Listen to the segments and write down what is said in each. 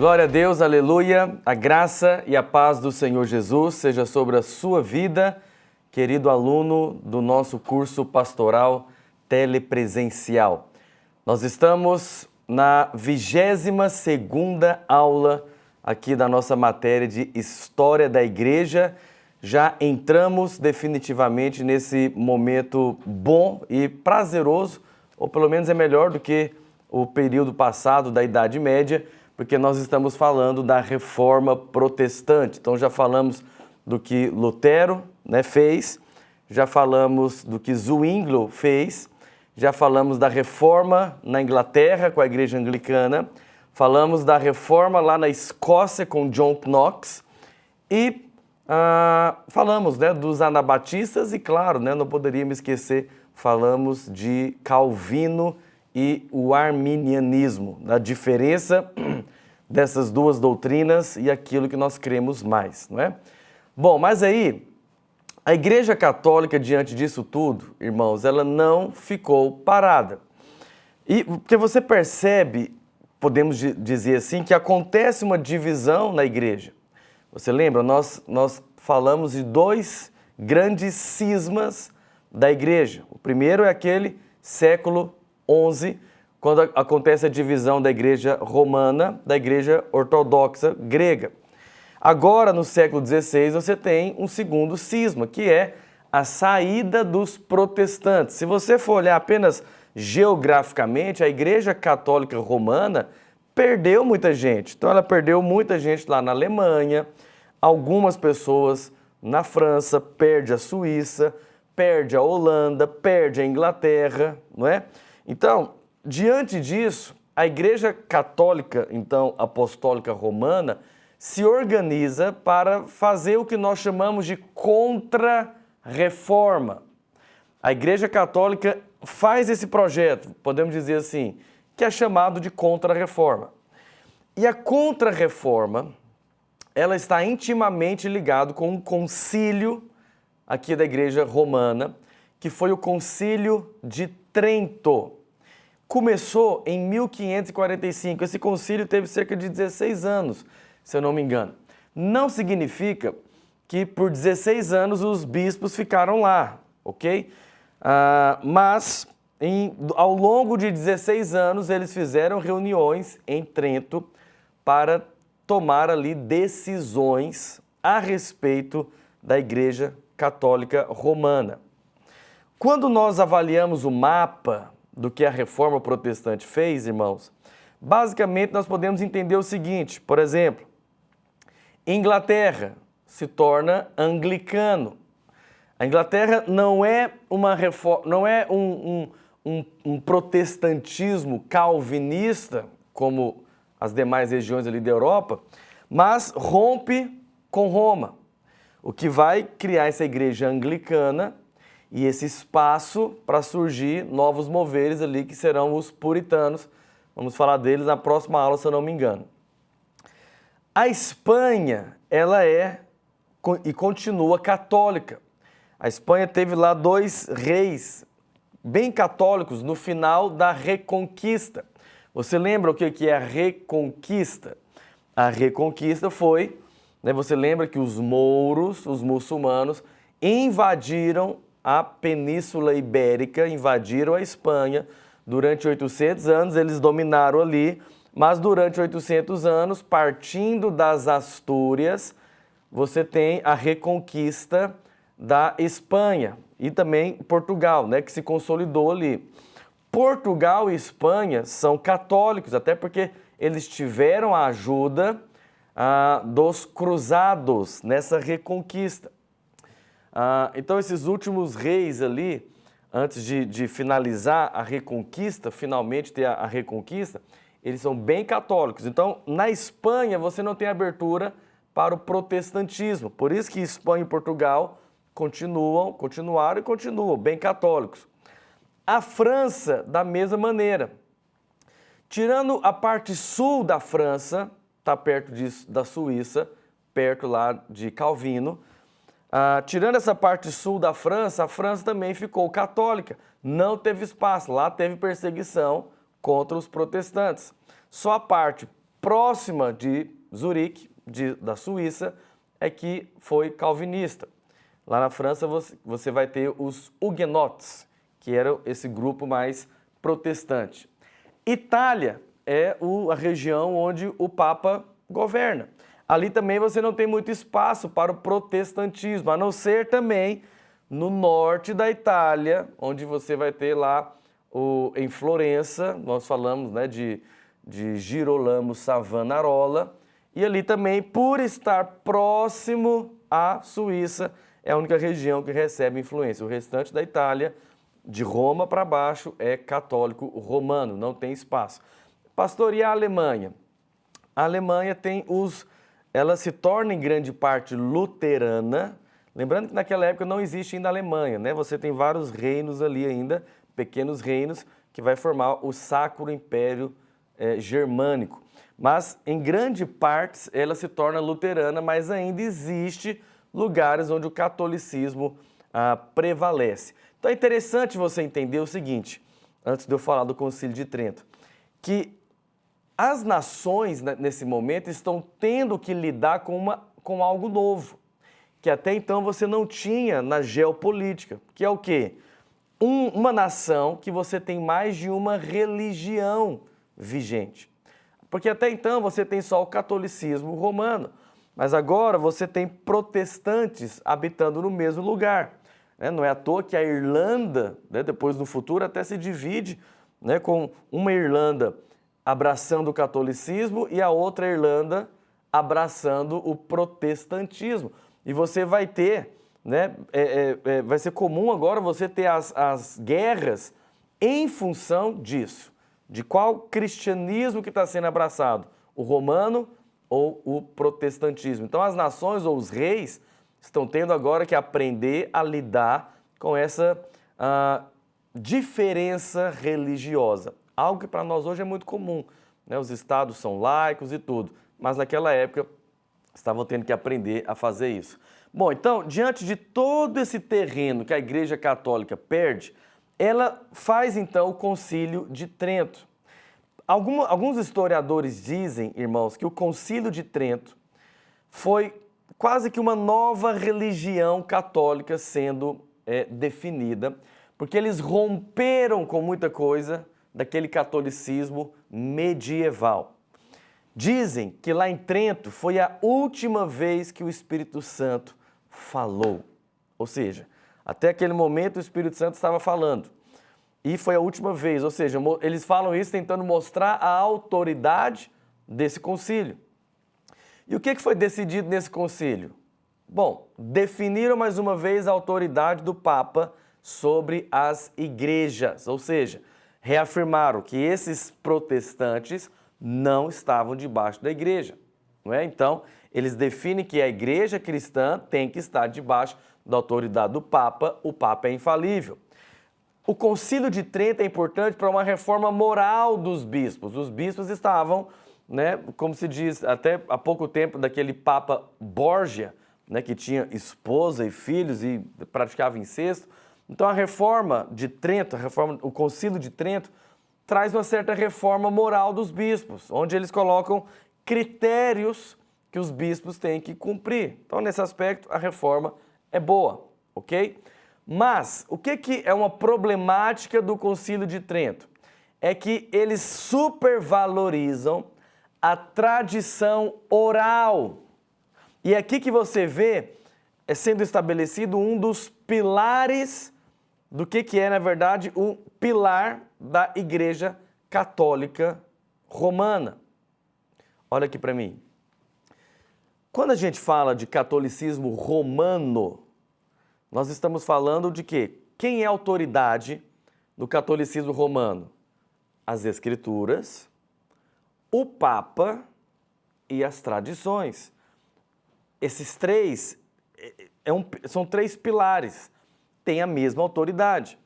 Glória a Deus, aleluia. A graça e a paz do Senhor Jesus seja sobre a sua vida, querido aluno do nosso curso pastoral telepresencial. Nós estamos na 22ª aula aqui da nossa matéria de História da Igreja. Já entramos definitivamente nesse momento bom e prazeroso, ou pelo menos é melhor do que o período passado da Idade Média, porque nós estamos falando da Reforma Protestante. Então já falamos do que Lutero, fez, já falamos do que Zwinglio fez, já falamos da Reforma na Inglaterra com a Igreja Anglicana, falamos da Reforma lá na Escócia com John Knox e falamos dos anabatistas e, claro, não poderíamos esquecer, falamos de Calvino e o arminianismo, da diferença dessas duas doutrinas e aquilo que nós cremos mais, não é? Bom, mas aí, a Igreja Católica, diante disso tudo, irmãos, ela não ficou parada. E porque você percebe, podemos dizer assim, que acontece uma divisão na Igreja. Você lembra? Nós falamos de dois grandes cismas da Igreja. O primeiro é aquele século XI, quando acontece a divisão da Igreja Romana da Igreja Ortodoxa grega. Agora, no século XVI, você tem um segundo cisma, que é a saída dos protestantes. Se você for olhar apenas geograficamente, a Igreja Católica Romana perdeu muita gente. Então, ela perdeu muita gente lá na Alemanha, algumas pessoas na França, perde a Suíça, perde a Holanda, perde a Inglaterra, não é? Então, diante disso, a Igreja Católica, então, Apostólica Romana, se organiza para fazer o que nós chamamos de contra-reforma. A Igreja Católica faz esse projeto, podemos dizer assim, que é chamado de contra-reforma. E a contra-reforma, ela está intimamente ligada com um concílio aqui da Igreja Romana, que foi o Concílio de Trento. Começou em 1545. Esse concílio teve cerca de 16 anos, se eu não me engano. Não significa que por 16 anos os bispos ficaram lá, ok? Mas ao longo de 16 anos eles fizeram reuniões em Trento para tomar ali decisões a respeito da Igreja Católica Romana. Quando nós avaliamos o mapa do que a Reforma Protestante fez, irmãos, basicamente nós podemos entender o seguinte, por exemplo, Inglaterra se torna anglicano. A Inglaterra não é uma reforma, não é um protestantismo calvinista, como as demais regiões ali da Europa, mas rompe com Roma, o que vai criar essa igreja anglicana e esse espaço para surgir novos moveres ali, que serão os puritanos. Vamos falar deles na próxima aula, se eu não me engano. A Espanha, ela é e continua católica. A Espanha teve lá dois reis bem católicos no final da Reconquista. Você lembra o que é a Reconquista? A Reconquista foi, você lembra que os mouros, os muçulmanos, invadiram a Península Ibérica, invadiram a Espanha. Durante 800 anos eles dominaram ali, mas durante 800 anos, partindo das Astúrias, você tem a reconquista da Espanha e também Portugal, que se consolidou ali. Portugal e Espanha são católicos, até porque eles tiveram a ajuda dos cruzados nessa reconquista. Então, esses últimos reis ali, antes de finalizar a reconquista, finalmente ter a reconquista, eles são bem católicos. Então, na Espanha, você não tem abertura para o protestantismo. Por isso que Espanha e Portugal continuaram e continuam bem católicos. A França, da mesma maneira. Tirando a parte sul da França, está perto da Suíça, perto lá de Calvino, tirando essa parte sul da França, a França também ficou católica. Não teve espaço, lá teve perseguição contra os protestantes. Só a parte próxima de Zurique, da Suíça, é que foi calvinista. Lá na França você vai ter os huguenotes, que era esse grupo mais protestante. Itália é a região onde o Papa governa. Ali também você não tem muito espaço para o protestantismo, a não ser também no norte da Itália, onde você vai ter lá em Florença, nós falamos, né, de Girolamo Savonarola, e ali também, por estar próximo à Suíça, é a única região que recebe influência. O restante da Itália, de Roma para baixo, é católico romano, não tem espaço. Pastor, e a Alemanha? A Alemanha ela se torna em grande parte luterana, lembrando que naquela época não existe ainda a Alemanha, né? Você tem vários reinos ali ainda, pequenos reinos, que vai formar o Sacro Império Germânico. Mas, em grande parte, ela se torna luterana, mas ainda existe lugares onde o catolicismo prevalece. Então é interessante você entender o seguinte, antes de eu falar do Concílio de Trento, que as nações, nesse momento, estão tendo que lidar com algo novo, que até então você não tinha na geopolítica, que é o quê? Uma nação que você tem mais de uma religião vigente. Porque até então você tem só o catolicismo romano, mas agora você tem protestantes habitando no mesmo lugar. Não é à toa que a Irlanda, depois no futuro, até se divide, com uma Irlanda abraçando o catolicismo e a outra Irlanda abraçando o protestantismo. E você vai ter, vai ser comum agora você ter as guerras em função disso. De qual cristianismo que está sendo abraçado? O romano ou o protestantismo? Então as nações ou os reis estão tendo agora que aprender a lidar com essa diferença religiosa. Algo que para nós hoje é muito comum. Os estados são laicos e tudo, mas naquela época estavam tendo que aprender a fazer isso. Bom, então, diante de todo esse terreno que a Igreja Católica perde, ela faz então o Concílio de Trento. Alguns historiadores dizem, irmãos, que o Concílio de Trento foi quase que uma nova religião católica sendo definida, porque eles romperam com muita coisa daquele catolicismo medieval. Dizem que lá em Trento foi a última vez que o Espírito Santo falou. Ou seja, até aquele momento o Espírito Santo estava falando. E foi a última vez, ou seja, eles falam isso tentando mostrar a autoridade desse concílio. E o que foi decidido nesse concílio? Bom, definiram mais uma vez a autoridade do Papa sobre as igrejas, ou seja, reafirmaram que esses protestantes não estavam debaixo da igreja. Não é? Então, eles definem que a igreja cristã tem que estar debaixo da autoridade do Papa, o Papa é infalível. O Concílio de Trento é importante para uma reforma moral dos bispos. Os bispos estavam, como se diz, até há pouco tempo, daquele Papa Borgia, que tinha esposa e filhos e praticava incesto. Então a reforma de Trento, o Concílio de Trento, traz uma certa reforma moral dos bispos, onde eles colocam critérios que os bispos têm que cumprir. Então, nesse aspecto, a reforma é boa, ok? Mas o que é uma problemática do Concílio de Trento? É que eles supervalorizam a tradição oral. E é aqui que você vê sendo estabelecido um dos pilares do que é, na verdade, o pilar da Igreja Católica Romana. Olha aqui para mim. Quando a gente fala de catolicismo romano, nós estamos falando de quê? Quem é a autoridade do catolicismo romano? As Escrituras, o Papa e as tradições. Esses três são três pilares, têm a mesma autoridade.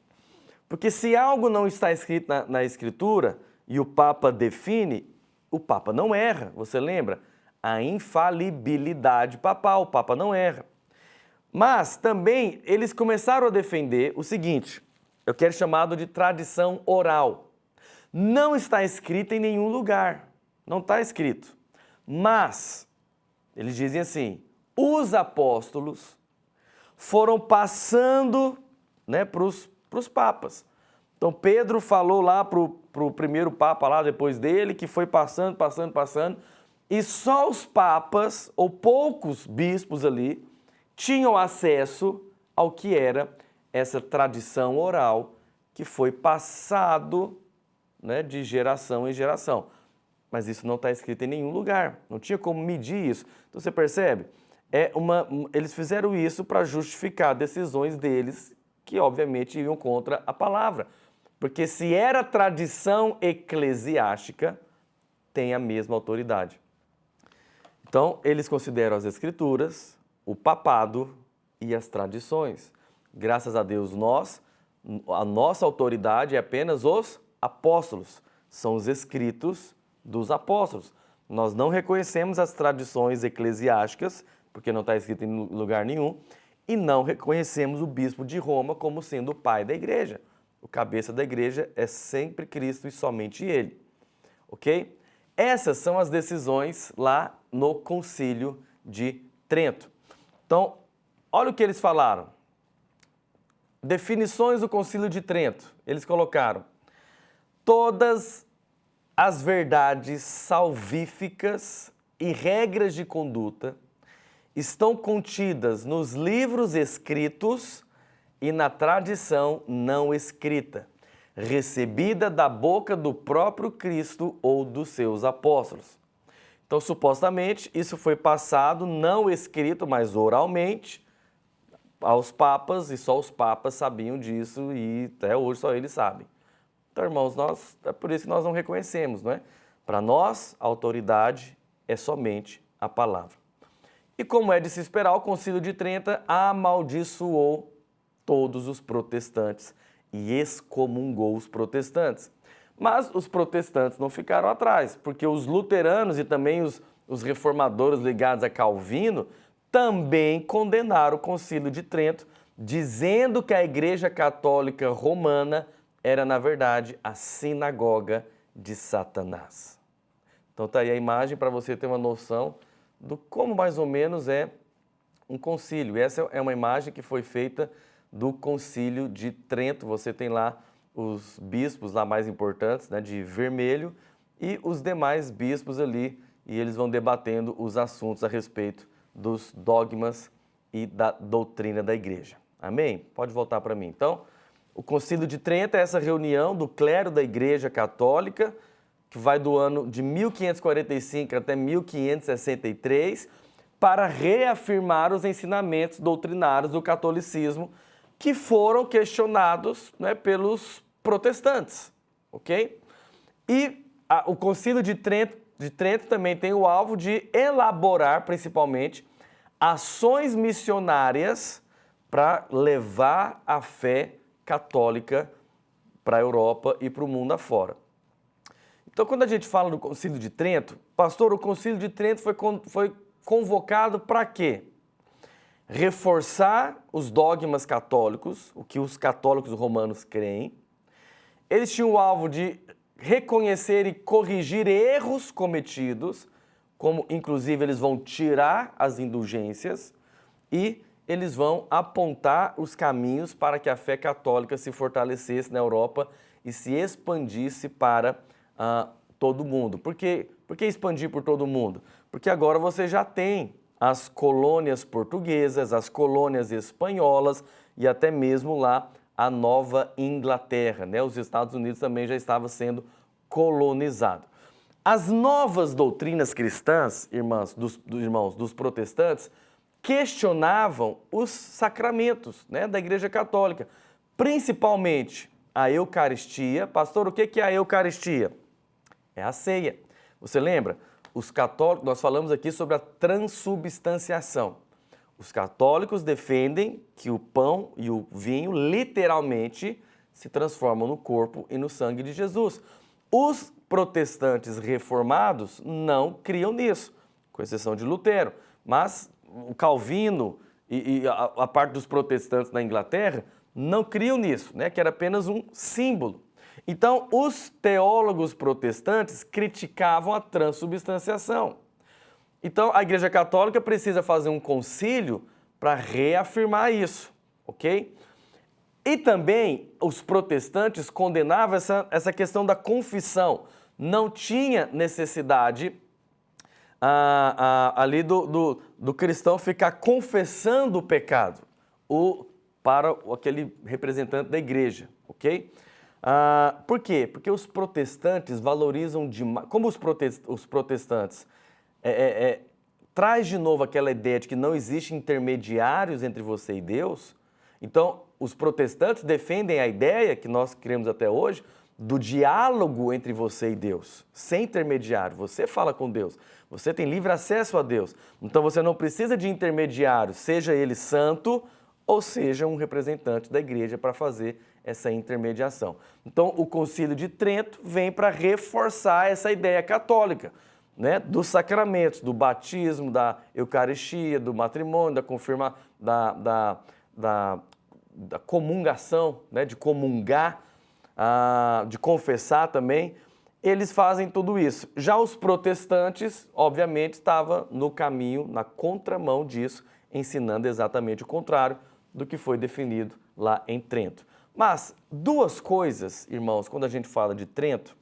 Porque se algo não está escrito na Escritura e o Papa define, o Papa não erra, você lembra? A infalibilidade papal, o Papa não erra. Mas também eles começaram a defender o seguinte, eu quero chamado de tradição oral. Não está escrito em nenhum lugar, não está escrito. Mas, eles dizem assim, os apóstolos foram passando, né, para os papas. Então, Pedro falou lá para o primeiro papa lá depois dele, que foi passando, e só os papas, ou poucos bispos ali, tinham acesso ao que era essa tradição oral que foi passado, né, de geração em geração. Mas isso não está escrito em nenhum lugar, não tinha como medir isso. Então você percebe? Eles fizeram isso para justificar decisões deles que obviamente iam contra a palavra. Porque se era tradição eclesiástica, tem a mesma autoridade. Então, eles consideram as escrituras, o papado e as tradições. Graças a Deus, a nossa autoridade é apenas os apóstolos. São os escritos dos apóstolos. Nós não reconhecemos as tradições eclesiásticas, porque não está escrito em lugar nenhum, e não reconhecemos o bispo de Roma como sendo o pai da igreja. O cabeça da igreja é sempre Cristo e somente ele. Ok? Essas são as decisões lá no Concílio de Trento. Então, olha o que eles falaram. Definições do Concílio de Trento. Eles colocaram: todas as verdades salvíficas e regras de conduta estão contidas nos livros escritos e na tradição não escrita, recebida da boca do próprio Cristo ou dos seus apóstolos. Então, supostamente, isso foi passado, não escrito, mas oralmente, aos papas, e só os papas sabiam disso, e até hoje só eles sabem. Então, irmãos, é por isso que nós não reconhecemos, não é? Para nós, a autoridade é somente a palavra. E como é de se esperar, o Concílio de Trento amaldiçoou todos os protestantes e excomungou os protestantes. Mas os protestantes não ficaram atrás, porque os luteranos e também os reformadores ligados a Calvino também condenaram o Concílio de Trento, dizendo que a Igreja Católica Romana era, na verdade, a sinagoga de Satanás. Então tá aí a imagem para você ter uma noção do como mais ou menos é um concílio. Essa é uma imagem que foi feita do Concílio de Trento. Você tem lá os bispos lá mais importantes, né, de vermelho, e os demais bispos ali, e eles vão debatendo os assuntos a respeito dos dogmas e da doutrina da igreja. Amém? Pode voltar para mim. Então, o Concílio de Trento é essa reunião do clero da Igreja Católica, que vai do ano de 1545 até 1563, para reafirmar os ensinamentos doutrinários do catolicismo que foram questionados, né, pelos protestantes, ok? E o Concílio de Trento também tem o alvo de elaborar, principalmente, ações missionárias para levar a fé católica para a Europa e para o mundo afora. Então, quando a gente fala do Concílio de Trento, pastor, o Concílio de Trento foi convocado para quê? Reforçar os dogmas católicos, o que os católicos romanos creem. Eles tinham o alvo de reconhecer e corrigir erros cometidos, como inclusive eles vão tirar as indulgências e eles vão apontar os caminhos para que a fé católica se fortalecesse na Europa e se expandisse para todo mundo. Por que expandir por todo mundo? Porque agora você já tem as colônias portuguesas, as colônias espanholas e até mesmo lá a Nova Inglaterra, né? Os Estados Unidos também já estava sendo colonizado. As novas doutrinas cristãs, irmãos dos protestantes, questionavam os sacramentos, né, da Igreja Católica, principalmente a Eucaristia. Pastor, o que é a Eucaristia? É a ceia. Você lembra? Os católicos, nós falamos aqui sobre a transubstanciação. Os católicos defendem que o pão e o vinho literalmente se transformam no corpo e no sangue de Jesus. Os protestantes reformados não criam nisso, com exceção de Lutero. Mas o Calvino e a parte dos protestantes na Inglaterra não criam nisso, né? Que era apenas um símbolo. Então, os teólogos protestantes criticavam a transubstanciação. Então, a Igreja Católica precisa fazer um concílio para reafirmar isso, ok? E também os protestantes condenavam essa questão da confissão. Não tinha necessidade ali do cristão ficar confessando o pecado para aquele representante da igreja, ok? Por quê? Porque os protestantes valorizam demais. Como os protestantes traz de novo aquela ideia de que não existem intermediários entre você e Deus, então os protestantes defendem a ideia, que nós criamos até hoje, do diálogo entre você e Deus, sem intermediário. Você fala com Deus, você tem livre acesso a Deus. Então você não precisa de intermediário, seja ele santo ou seja um representante da igreja para fazer essa intermediação. Então o Concílio de Trento vem para reforçar essa ideia católica, né, dos sacramentos, do batismo, da Eucaristia, do matrimônio, da confirmação, da comungação, né, de comungar, de confessar também. Eles fazem tudo isso. Já os protestantes, obviamente, estavam no caminho, na contramão disso, ensinando exatamente o contrário do que foi definido lá em Trento. Mas duas coisas, irmãos, quando a gente fala de Trento,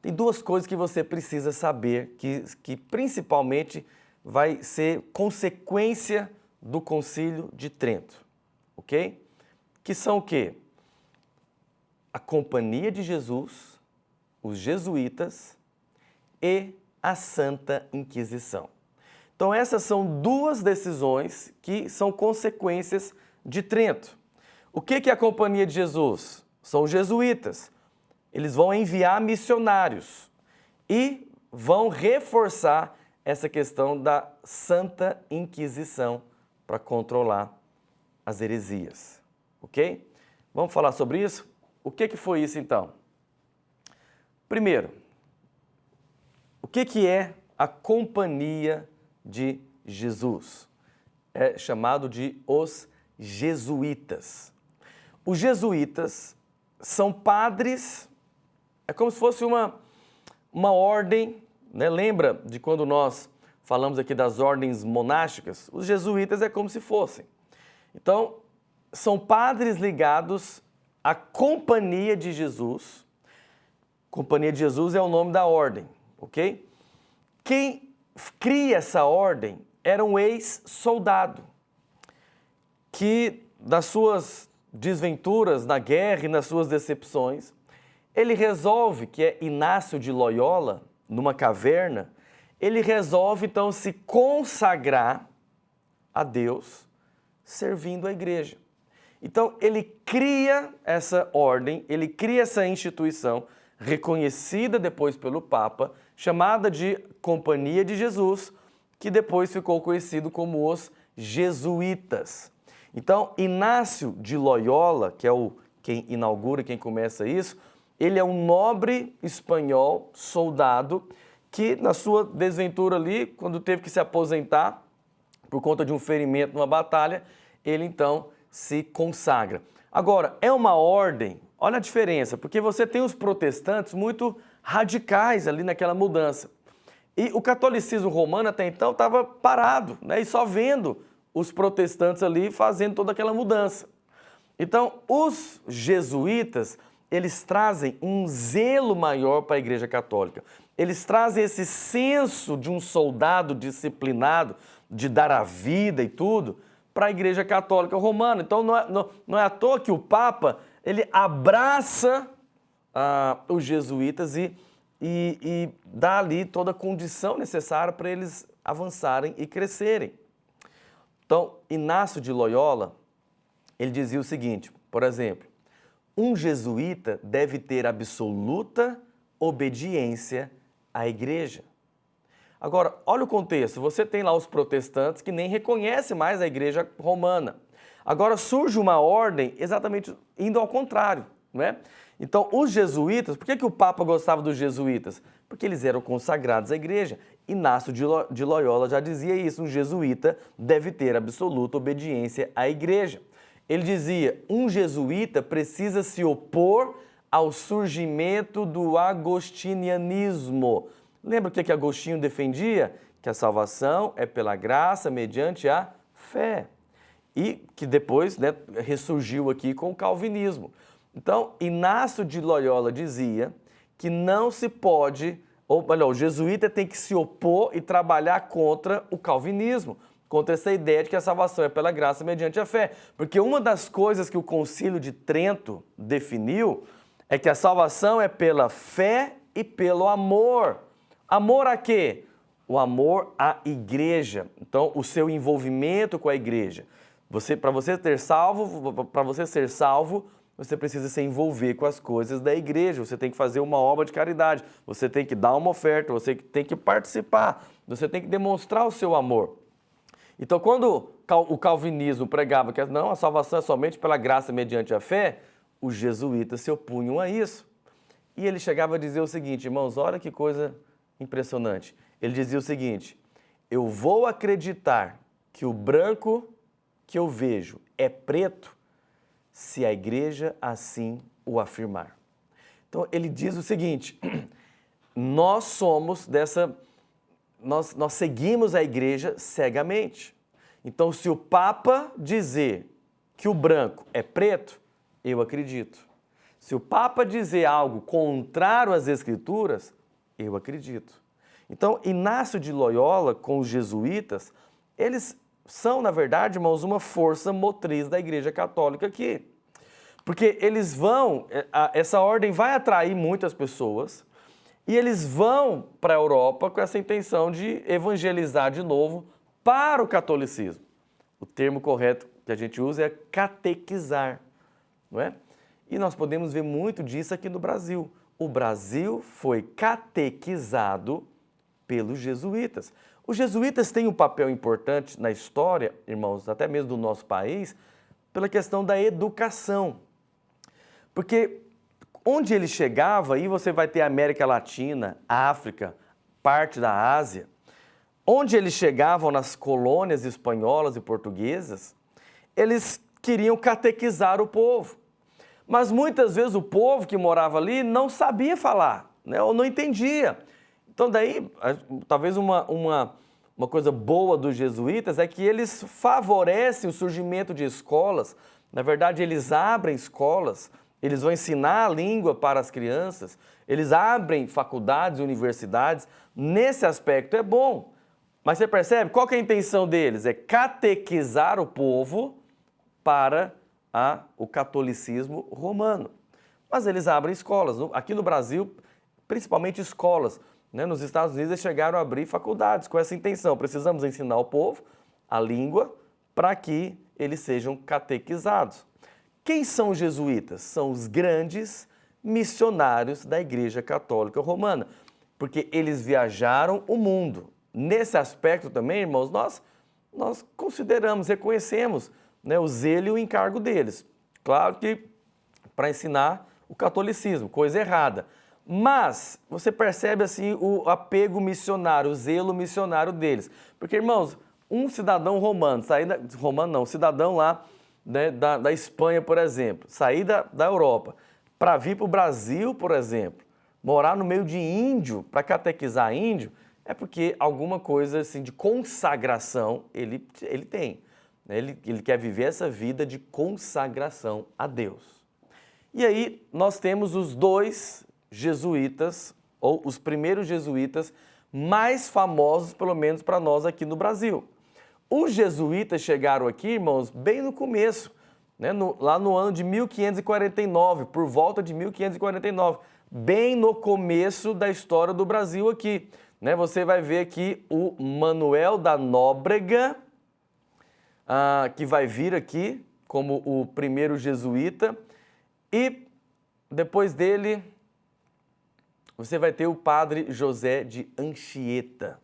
tem duas coisas que você precisa saber, que principalmente vai ser consequência do Concílio de Trento, ok? Que são o quê? A Companhia de Jesus, os jesuítas e a Santa Inquisição. Então essas são duas decisões que são consequências de Trento. O que é a Companhia de Jesus? São os jesuítas. Eles vão enviar missionários e vão reforçar essa questão da Santa Inquisição para controlar as heresias, ok? Vamos falar sobre isso? O que foi isso então? Primeiro, o que é a Companhia de Jesus? É chamado de os jesuítas. Os jesuítas são padres. É como se fosse uma ordem, né? Lembra de quando nós falamos aqui das ordens monásticas? Os jesuítas é como se fossem. Então, são padres ligados à Companhia de Jesus. Companhia de Jesus é o nome da ordem, ok? Quem cria essa ordem era um ex-soldado que, das suas desventuras na guerra e nas suas decepções, ele resolve, que é Inácio de Loyola, numa caverna, ele resolve então se consagrar a Deus servindo a igreja. Então ele cria essa ordem, ele cria essa instituição reconhecida depois pelo Papa, chamada de Companhia de Jesus, que depois ficou conhecido como os jesuítas. Então Inácio de Loyola, que é quem inaugura, quem começa isso, ele é um nobre espanhol, soldado, que na sua desventura ali, quando teve que se aposentar por conta de um ferimento numa batalha, ele então se consagra. Agora, é uma ordem, olha a diferença, porque você tem os protestantes muito radicais ali naquela mudança. E o catolicismo romano até então estava parado, né, e só vendo os protestantes ali fazendo toda aquela mudança. Então, os jesuítas, eles trazem um zelo maior para a Igreja Católica. Eles trazem esse senso de um soldado disciplinado, de dar a vida e tudo, para a Igreja Católica Romana. Então não é à toa que o Papa ele abraça os jesuítas e dá ali toda a condição necessária para eles avançarem e crescerem. Então, Inácio de Loyola, ele dizia o seguinte, por exemplo, um jesuíta deve ter absoluta obediência à igreja. Agora, olha o contexto, você tem lá os protestantes que nem reconhecem mais a igreja romana. Agora surge uma ordem exatamente indo ao contrário, não é? Então, os jesuítas, por que o Papa gostava dos jesuítas? Porque eles eram consagrados à igreja. Inácio de Loyola já dizia isso, um jesuíta deve ter absoluta obediência à igreja. Ele dizia, um jesuíta precisa se opor ao surgimento do agostinianismo. Lembra o que Agostinho defendia? que a salvação é pela graça mediante a fé. E que depois, né, ressurgiu aqui com o calvinismo. Então, Inácio de Loyola dizia que não se pode, ou melhor, o jesuíta tem que se opor e trabalhar contra o calvinismo, contra essa ideia de que a salvação é pela graça mediante a fé. Porque uma das coisas que o Concílio de Trento definiu é que a salvação é pela fé e pelo amor. Amor a quê? O amor à igreja. Então, o seu envolvimento com a igreja. Para você ser salvo, você precisa se envolver com as coisas da igreja, você tem que fazer uma obra de caridade, você tem que dar uma oferta, você tem que participar, você tem que demonstrar o seu amor. Então, quando o calvinismo pregava que não, a salvação é somente pela graça mediante a fé, os jesuítas se opunham a isso. E ele chegava a dizer o seguinte, irmãos, olha que coisa impressionante. Ele dizia o seguinte, eu vou acreditar que o branco que eu vejo é preto se a igreja assim o afirmar. Então ele diz o seguinte, nós seguimos a igreja cegamente. Então se o Papa dizer que o branco é preto, eu acredito. Se o Papa dizer algo contrário às Escrituras, eu acredito. Então Inácio de Loyola com os jesuítas, eles são, na verdade, irmãos, uma força motriz da Igreja Católica aqui. Porque eles essa ordem vai atrair muitas pessoas e eles vão para a Europa com essa intenção de evangelizar de novo para o catolicismo. O termo correto que a gente usa é catequizar, não é? E nós podemos ver muito disso aqui no Brasil. O Brasil foi catequizado pelos jesuítas. Os jesuítas têm um papel importante na história, irmãos, até mesmo do nosso país, pela questão da educação. Porque onde ele chegava, aí você vai ter a América Latina, África, parte da Ásia, onde eles chegavam nas colônias espanholas e portuguesas, eles queriam catequizar o povo. Mas muitas vezes o povo que morava ali não sabia falar, né, ou não entendia. Então daí, talvez uma coisa boa dos jesuítas é que eles favorecem o surgimento de escolas. Na verdade, eles abrem escolas, eles vão ensinar a língua para as crianças, eles abrem faculdades e universidades. Nesse aspecto é bom. Mas você percebe? Qual que é a intenção deles? É catequizar o povo para o catolicismo romano. Mas eles abrem escolas. Aqui no Brasil, principalmente escolas. Nos Estados Unidos, eles chegaram a abrir faculdades com essa intenção. Precisamos ensinar o povo a língua para que eles sejam catequizados. Quem são os jesuítas? São os grandes missionários da Igreja Católica Romana, porque eles viajaram o mundo. Nesse aspecto também, irmãos, nós consideramos, reconhecemos, o zelo e o encargo deles. Claro que para ensinar o catolicismo, coisa errada. Mas você percebe assim o apego missionário, o zelo missionário deles. Porque, irmãos, um cidadão romano, cidadão lá, né, da Espanha, por exemplo, sair da Europa para vir para o Brasil, por exemplo, morar no meio de índio, para catequizar índio, é porque alguma coisa assim de consagração ele tem. Ele quer viver essa vida de consagração a Deus. E aí nós temos os dois jesuítas, ou os primeiros jesuítas mais famosos, pelo menos para nós aqui no Brasil. Os jesuítas chegaram aqui, irmãos, bem no começo, lá no ano de 1549, por volta de 1549, bem no começo da história do Brasil aqui. Você vai ver aqui o Manuel da Nóbrega, que vai vir aqui como o primeiro jesuíta, e depois dele você vai ter o padre José de Anchieta.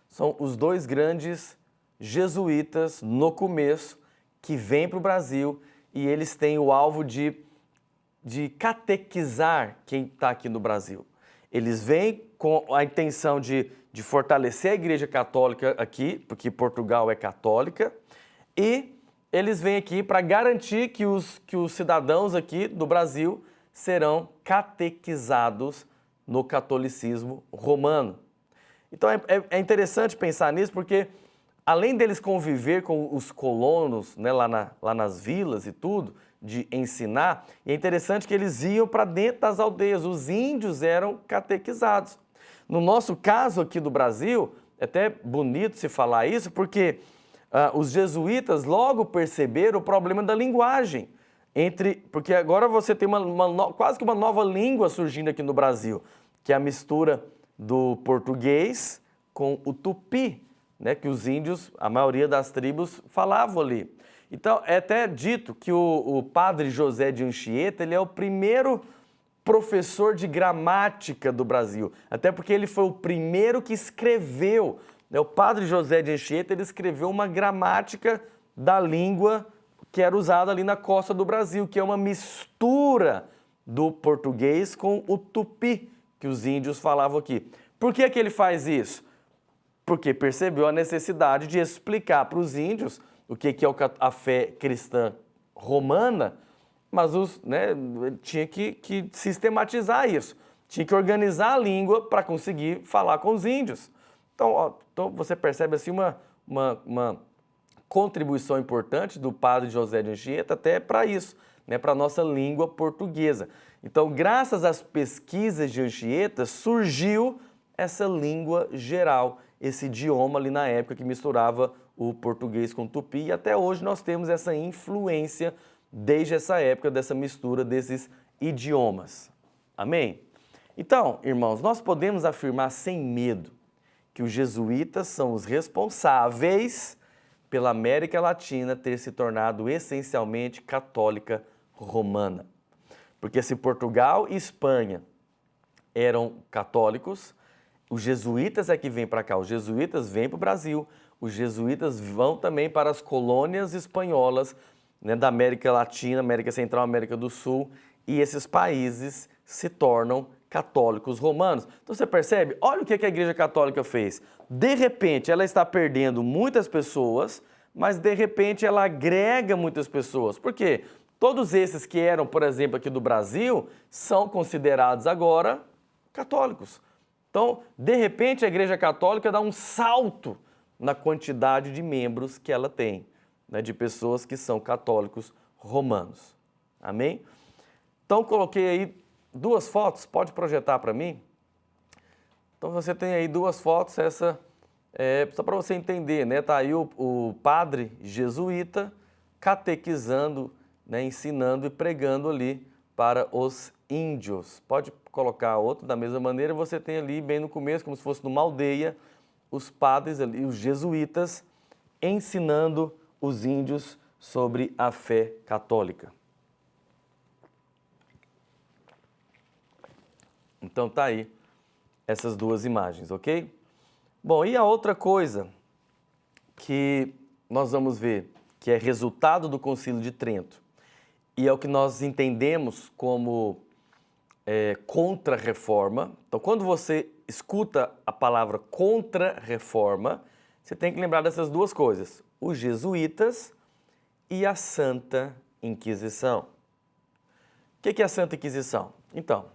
São os dois grandes jesuítas no começo que vêm para o Brasil e eles têm o alvo de catequizar quem está aqui no Brasil. Eles vêm com a intenção de fortalecer a Igreja Católica aqui, porque Portugal é católica, e eles vêm aqui para garantir que os cidadãos aqui do Brasil serão catequizados no catolicismo romano. Então é interessante pensar nisso porque, além deles conviver com os colonos, né, lá nas vilas e tudo, de ensinar, é interessante que eles iam para dentro das aldeias, os índios eram catequizados. No nosso caso aqui do Brasil, é até bonito se falar isso, porque os jesuítas logo perceberam o problema da linguagem. Porque agora você tem quase que uma nova língua surgindo aqui no Brasil, que é a mistura do português com o tupi, né, que os índios, a maioria das tribos, falavam ali. Então, é até dito que o padre José de Anchieta, ele é o primeiro professor de gramática do Brasil, até porque ele foi o primeiro que escreveu, né, o padre José de Anchieta, ele escreveu uma gramática da língua que era usada ali na costa do Brasil, que é uma mistura do português com o tupi, que os índios falavam aqui. Por que ele faz isso? Porque percebeu a necessidade de explicar para os índios o que é a fé cristã romana, mas tinha que sistematizar isso, tinha que organizar a língua para conseguir falar com os índios. Então você percebe assim uma contribuição importante do padre José de Anchieta até para isso, né, para a nossa língua portuguesa. Então, graças às pesquisas de Anchieta, surgiu essa língua geral, esse idioma ali na época que misturava o português com o tupi, e até hoje nós temos essa influência desde essa época, dessa mistura desses idiomas. Amém? Então, irmãos, nós podemos afirmar sem medo que os jesuítas são os responsáveis pela América Latina ter se tornado essencialmente católica romana. Porque se Portugal e Espanha eram católicos, os jesuítas é que vêm para cá, os jesuítas vêm para o Brasil, os jesuítas vão também para as colônias espanholas, né, da América Latina, América Central, América do Sul, e esses países se tornam católicos romanos. Então você percebe? Olha o que a Igreja Católica fez. De repente ela está perdendo muitas pessoas, mas de repente ela agrega muitas pessoas. Por quê? Todos esses que eram, por exemplo, aqui do Brasil, são considerados agora católicos. Então, de repente, a Igreja Católica dá um salto na quantidade de membros que ela tem, né, de pessoas que são católicos romanos. Amém? Então, coloquei aí duas fotos, pode projetar para mim? Então, você tem aí duas fotos, essa só para você entender, né? Tá aí o padre jesuíta catequizando, né, ensinando e pregando ali para os índios. Pode colocar outro da mesma maneira, você tem ali bem no começo, como se fosse numa aldeia, os padres ali, os jesuítas, ensinando os índios sobre a fé católica. Então tá aí essas duas imagens, ok? Bom, e a outra coisa que nós vamos ver, que é resultado do Concílio de Trento, e é o que nós entendemos como contra-reforma. Então, quando você escuta a palavra contra-reforma, você tem que lembrar dessas duas coisas, os jesuítas e a Santa Inquisição. O que é a Santa Inquisição? Então,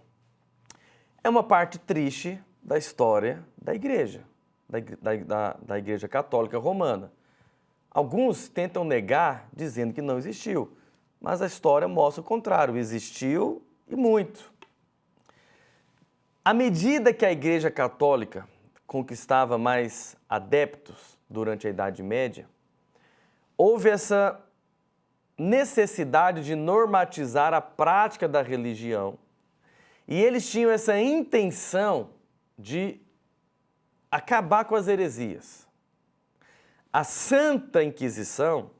é uma parte triste da história da Igreja, da Igreja Católica Romana. Alguns tentam negar, dizendo que não existiu, mas a história mostra o contrário, existiu e muito. À medida que a Igreja Católica conquistava mais adeptos durante a Idade Média, houve essa necessidade de normatizar a prática da religião e eles tinham essa intenção de acabar com as heresias. A Santa Inquisição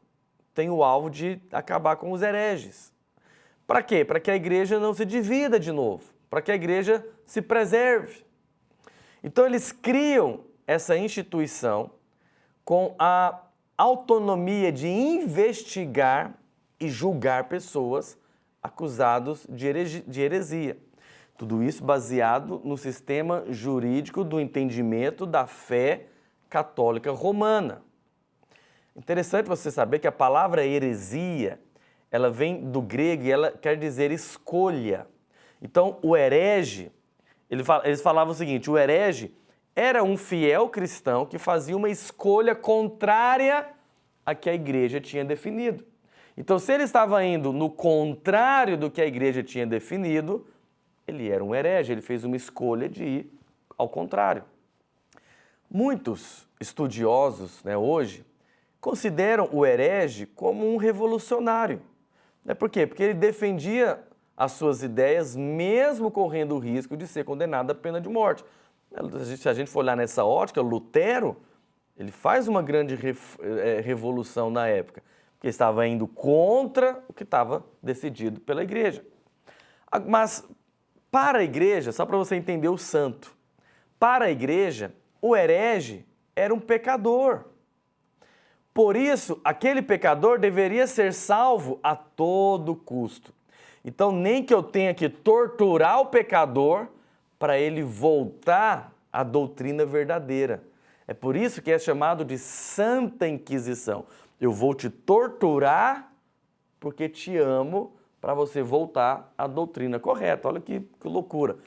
tem o alvo de acabar com os hereges. Para quê? Para que a igreja não se divida de novo, para que a igreja se preserve. Então eles criam essa instituição com a autonomia de investigar e julgar pessoas acusadas de heresia. Tudo isso baseado no sistema jurídico do entendimento da fé católica romana. Interessante você saber que a palavra heresia, ela vem do grego e ela quer dizer escolha. Então, o herege, eles falavam o seguinte, o herege, era um fiel cristão que fazia uma escolha contrária à que a igreja tinha definido. Então, se ele estava indo no contrário do que a igreja tinha definido, ele era um herege, ele fez uma escolha de ir ao contrário. Muitos estudiosos, hoje consideram o herege como um revolucionário. Por quê? Porque ele defendia as suas ideias, mesmo correndo o risco de ser condenado à pena de morte. Se a gente for olhar nessa ótica, Lutero, ele faz uma grande revolução na época, porque estava indo contra o que estava decidido pela igreja. Mas para a igreja, só para você entender o santo, para a igreja, o herege era um pecador. Por isso, aquele pecador deveria ser salvo a todo custo. Então, nem que eu tenha que torturar o pecador para ele voltar à doutrina verdadeira. É por isso que é chamado de Santa Inquisição. Eu vou te torturar porque te amo para você voltar à doutrina correta. Olha que loucura.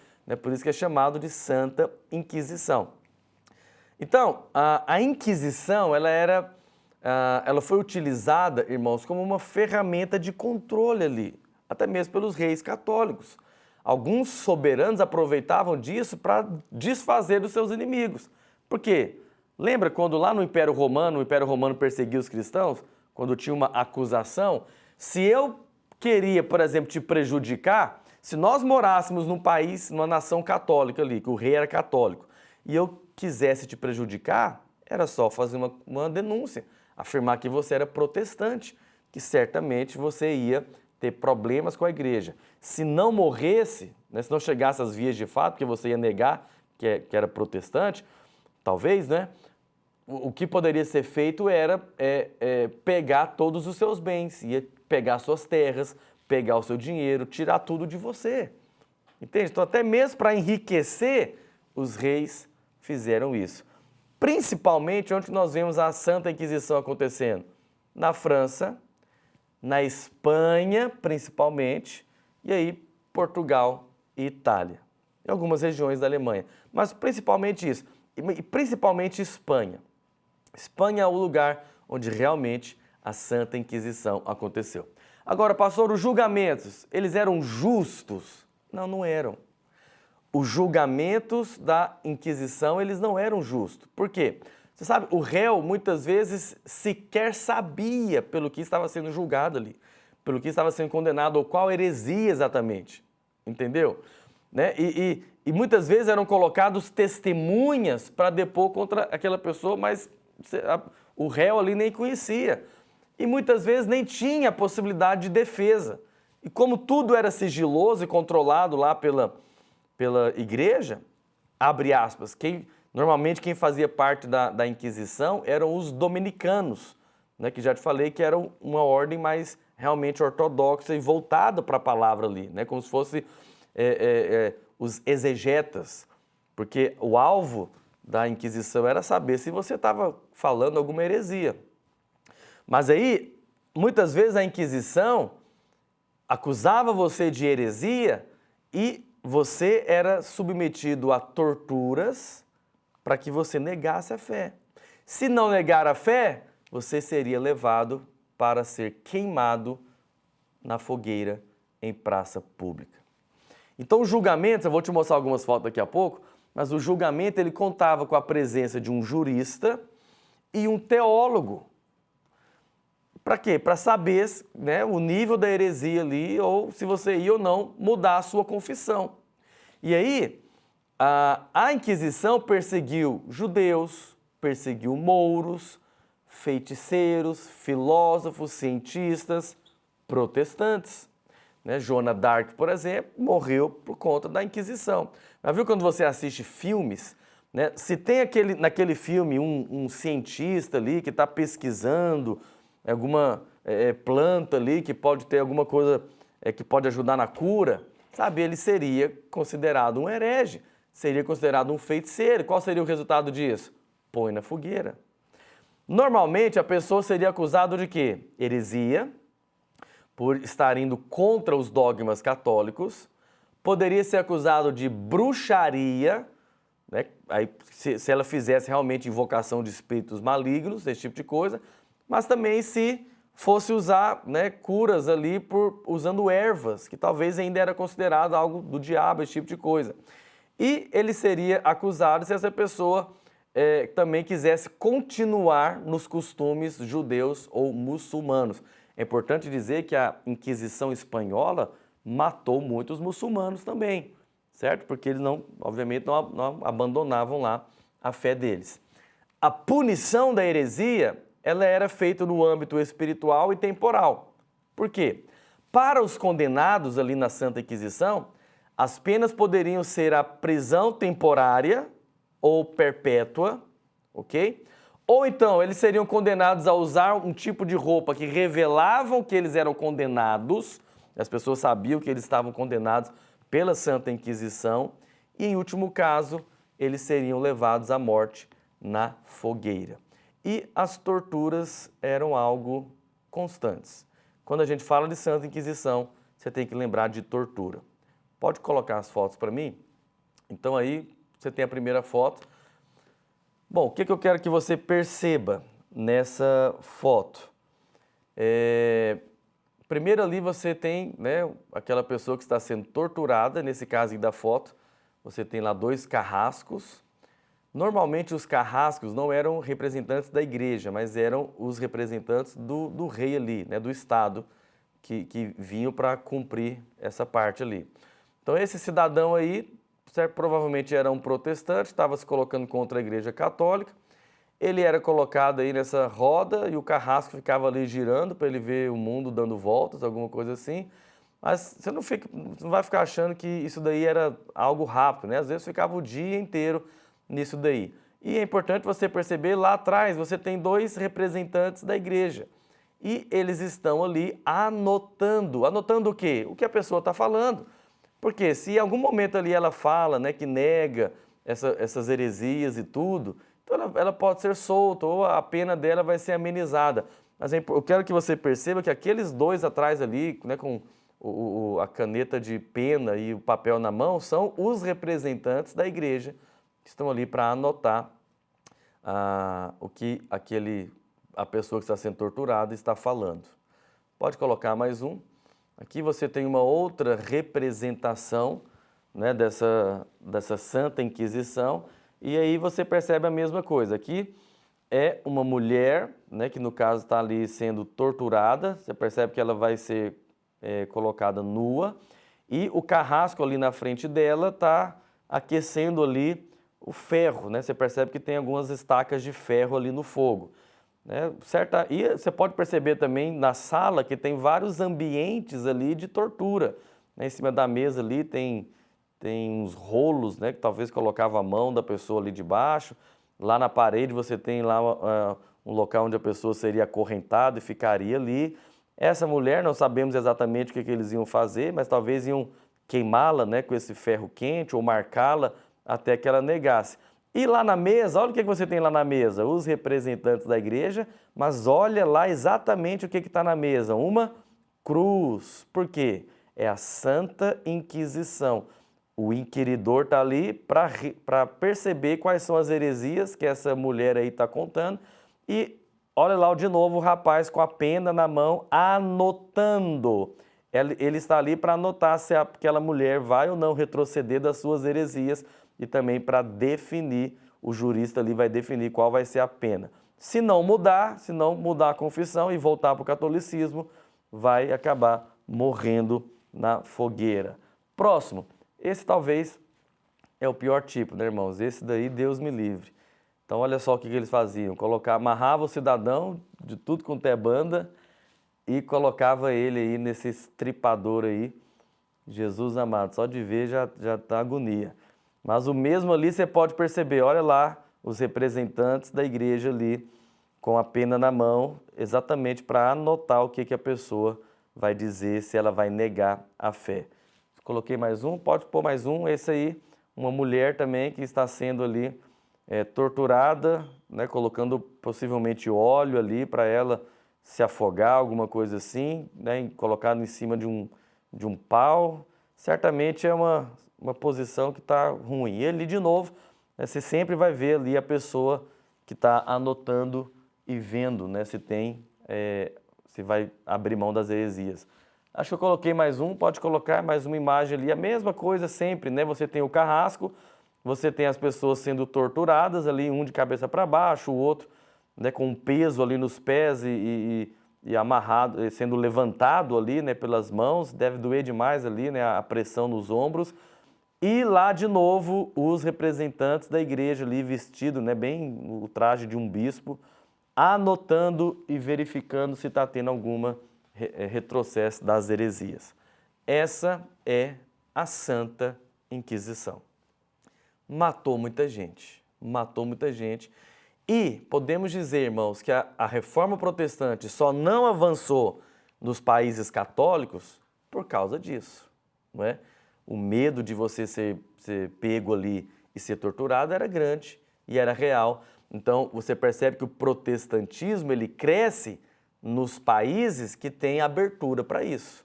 Por isso que é chamado de Santa Inquisição. Então, a Inquisição, ela foi utilizada, irmãos, como uma ferramenta de controle ali, até mesmo pelos reis católicos. Alguns soberanos aproveitavam disso para desfazer dos seus inimigos. Por quê? Lembra quando lá no Império Romano perseguia os cristãos? Quando tinha uma acusação? Se eu queria, por exemplo, te prejudicar, se nós morássemos num país, numa nação católica ali, que o rei era católico, e eu quisesse te prejudicar, era só fazer uma denúncia, afirmar que você era protestante, que certamente você ia ter problemas com a igreja. Se não morresse, se não chegasse às vias de fato, porque você ia negar que era protestante, talvez, o que poderia ser feito era pegar todos os seus bens, ia pegar suas terras, pegar o seu dinheiro, tirar tudo de você. Entende? Então, até mesmo para enriquecer, os reis fizeram isso. Principalmente onde nós vemos a Santa Inquisição acontecendo? Na França, na Espanha, principalmente, e aí Portugal e Itália, em algumas regiões da Alemanha. Mas principalmente isso, e principalmente Espanha. Espanha é o lugar onde realmente a Santa Inquisição aconteceu. Agora, pastor, os julgamentos, eles eram justos? Não, não eram. Os julgamentos da Inquisição, eles não eram justos. Por quê? Você sabe, o réu muitas vezes sequer sabia pelo que estava sendo julgado ali, pelo que estava sendo condenado, ou qual heresia exatamente, entendeu? E muitas vezes eram colocados testemunhas para depor contra aquela pessoa, mas o réu ali nem conhecia. E muitas vezes nem tinha a possibilidade de defesa. E como tudo era sigiloso e controlado lá pela igreja, abre aspas, normalmente quem fazia parte da Inquisição eram os dominicanos, que já te falei que eram uma ordem mais realmente ortodoxa e voltada para a palavra ali, como se fosse os exegetas, porque o alvo da Inquisição era saber se você estava falando alguma heresia. Mas aí, muitas vezes a Inquisição acusava você de heresia e você era submetido a torturas para que você negasse a fé. Se não negar a fé, você seria levado para ser queimado na fogueira em praça pública. Então o julgamento, eu vou te mostrar algumas fotos daqui a pouco, mas o julgamento ele contava com a presença de um jurista e um teólogo. Para quê? Para saber o nível da heresia ali, ou se você ia ou não mudar a sua confissão. E aí, a Inquisição perseguiu judeus, perseguiu mouros, feiticeiros, filósofos, cientistas, protestantes. Joana d'Arc, por exemplo, morreu por conta da Inquisição. Mas viu quando você assiste filmes, se tem naquele filme um cientista ali que está pesquisando alguma planta ali que pode ter alguma coisa que pode ajudar na cura, sabe, ele seria considerado um herege, seria considerado um feiticeiro. Qual seria o resultado disso? Põe na fogueira. Normalmente a pessoa seria acusada de quê? Heresia, por estar indo contra os dogmas católicos, poderia ser acusado de bruxaria, né? Aí, se ela fizesse realmente invocação de espíritos malignos, esse tipo de coisa, mas também se fosse usar, né, curas ali usando ervas, que talvez ainda era considerado algo do diabo, esse tipo de coisa. E ele seria acusado se essa pessoa também quisesse continuar nos costumes judeus ou muçulmanos. É importante dizer que a Inquisição espanhola matou muitos muçulmanos também, certo? Porque eles obviamente não abandonavam lá a fé deles. A punição da heresia, ela era feita no âmbito espiritual e temporal. Por quê? Para os condenados ali na Santa Inquisição, as penas poderiam ser a prisão temporária ou perpétua, ok? Ou então, eles seriam condenados a usar um tipo de roupa que revelavam que eles eram condenados, as pessoas sabiam que eles estavam condenados pela Santa Inquisição, e em último caso, eles seriam levados à morte na fogueira. E as torturas eram algo constantes. Quando a gente fala de Santa Inquisição, você tem que lembrar de tortura. Pode colocar as fotos para mim? Então aí você tem a primeira foto. Bom, o que eu quero que você perceba nessa foto? Primeiro ali você tem, né, aquela pessoa que está sendo torturada, nesse caso aí da foto, você tem lá 2 carrascos. Normalmente os carrascos não eram representantes da igreja, mas eram os representantes do rei ali, né, do Estado, que vinham para cumprir essa parte ali. Então esse cidadão aí, provavelmente era um protestante, estava se colocando contra a igreja católica, ele era colocado aí nessa roda e o carrasco ficava ali girando para ele ver o mundo dando voltas, alguma coisa assim. Mas você não vai ficar achando que isso daí era algo rápido, né? Às vezes ficava o dia inteiro nisso daí. E é importante você perceber, lá atrás você tem 2 representantes da igreja. E eles estão ali anotando. Anotando o quê? O que a pessoa está falando. Porque se em algum momento ali ela fala, né, que nega essas heresias e tudo, então ela pode ser solta ou a pena dela vai ser amenizada. Mas eu quero que você perceba que aqueles 2 atrás ali, né, com a caneta de pena e o papel na mão, são os representantes da igreja que estão ali para anotar o que a pessoa que está sendo torturada está falando. Pode colocar mais um. Aqui você tem uma outra representação, né, dessa Santa Inquisição, e aí você percebe a mesma coisa. Aqui é uma mulher, né, que no caso está ali sendo torturada, você percebe que ela vai ser colocada nua, e o carrasco ali na frente dela está aquecendo ali o ferro, né? Você percebe que tem algumas estacas de ferro ali no fogo. Né? E você pode perceber também na sala que tem vários ambientes ali de tortura. Né? Em cima da mesa ali tem uns rolos, né, que talvez colocava a mão da pessoa ali debaixo. Lá na parede você tem lá um local onde a pessoa seria acorrentada e ficaria ali. Essa mulher, não sabemos exatamente o que eles iam fazer, mas talvez iam queimá-la, né, com esse ferro quente ou marcá-la até que ela negasse. E lá na mesa, olha o que você tem lá na mesa, os representantes da igreja, mas olha lá exatamente o que está na mesa, uma cruz. Por quê? É a Santa Inquisição. O inquiridor está ali para perceber quais são as heresias que essa mulher aí está contando. E olha lá de novo o rapaz com a pena na mão, anotando. Ele está ali para anotar se aquela mulher vai ou não retroceder das suas heresias e também para definir, o jurista ali vai definir qual vai ser a pena. Se não mudar a confissão e voltar para o catolicismo, vai acabar morrendo na fogueira. Próximo. Esse talvez é o pior tipo, né, irmãos? Esse daí, Deus me livre. Então, olha só o que eles faziam. Amarrava o cidadão de tudo quanto é banda e colocava ele aí nesse estripador aí. Jesus amado, só de ver já tá agonia. Mas o mesmo ali você pode perceber, olha lá, os representantes da igreja ali com a pena na mão, exatamente para anotar o que a pessoa vai dizer, se ela vai negar a fé. Coloquei mais um, pode pôr mais um. Esse aí, uma mulher também que está sendo ali torturada, né, colocando possivelmente óleo ali para ela se afogar, alguma coisa assim, né, colocado em cima de um pau. Certamente é uma posição que está ruim. E ali, de novo, né, você sempre vai ver ali a pessoa que está anotando e vendo, né, se vai abrir mão das heresias. Acho que eu coloquei mais um, pode colocar mais uma imagem ali, a mesma coisa sempre, né? Você tem o carrasco, você tem as pessoas sendo torturadas ali, um de cabeça para baixo, o outro, né, com um peso ali nos pés e amarrado, sendo levantado ali, né, pelas mãos, deve doer demais ali, né, a pressão nos ombros. E lá de novo os representantes da igreja ali vestido, né, bem o traje de um bispo, anotando e verificando se está tendo alguma retrocesso das heresias. Essa é a Santa Inquisição. Matou muita gente, matou muita gente. E podemos dizer, irmãos, que a reforma protestante só não avançou nos países católicos por causa disso, não é? O medo de você ser pego ali e ser torturado era grande e era real. Então você percebe que o protestantismo ele cresce nos países que têm abertura para isso,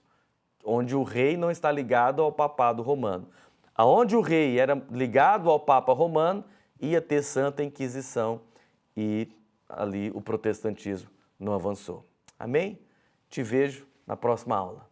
onde o rei não está ligado ao papado romano. Aonde o rei era ligado ao Papa Romano, ia ter Santa Inquisição e ali o protestantismo não avançou. Amém? Te vejo na próxima aula.